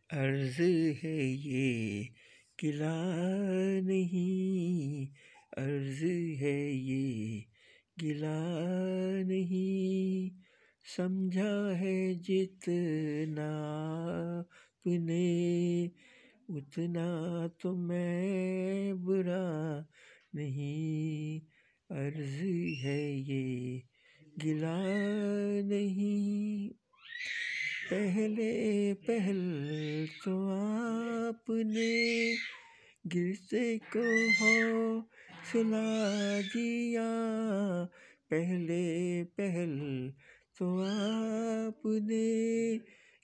अर्ज़ है ये गिला नहीं, अर्ज़ है ये गिला नहीं, समझा है जितना आपने उतना तो मैं बुरा नहीं। अर्ज़ है ये गिला नहीं, पहले पहल तो आपने गिरते को हौसला दिया, पहले पहल तो आपने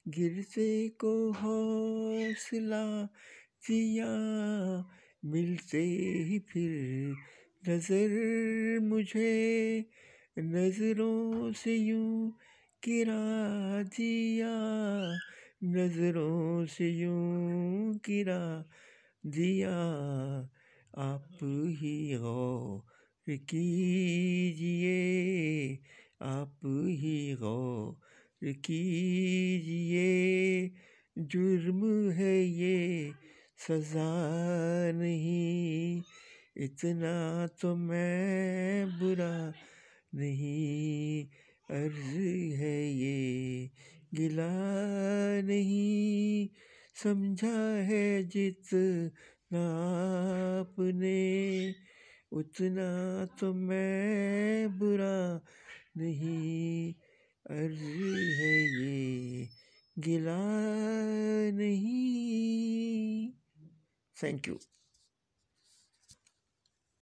गिरते को हौसला दिया, मिलते ही फिर नजर मुझे नजरों से यूं गिरा दिया, नजरों से यूं गिरा दिया। आप ही गौर कीजिए, आप ही गौर कीजिए, जुर्म है ये सजा नहीं, इतना तो मैं बुरा नहीं। अर्ज़ है ये गिला नहीं, समझा है जितना आपने उतना तो मैं बुरा नहीं। अर्ज़ है ये गिला नहीं। Thank you.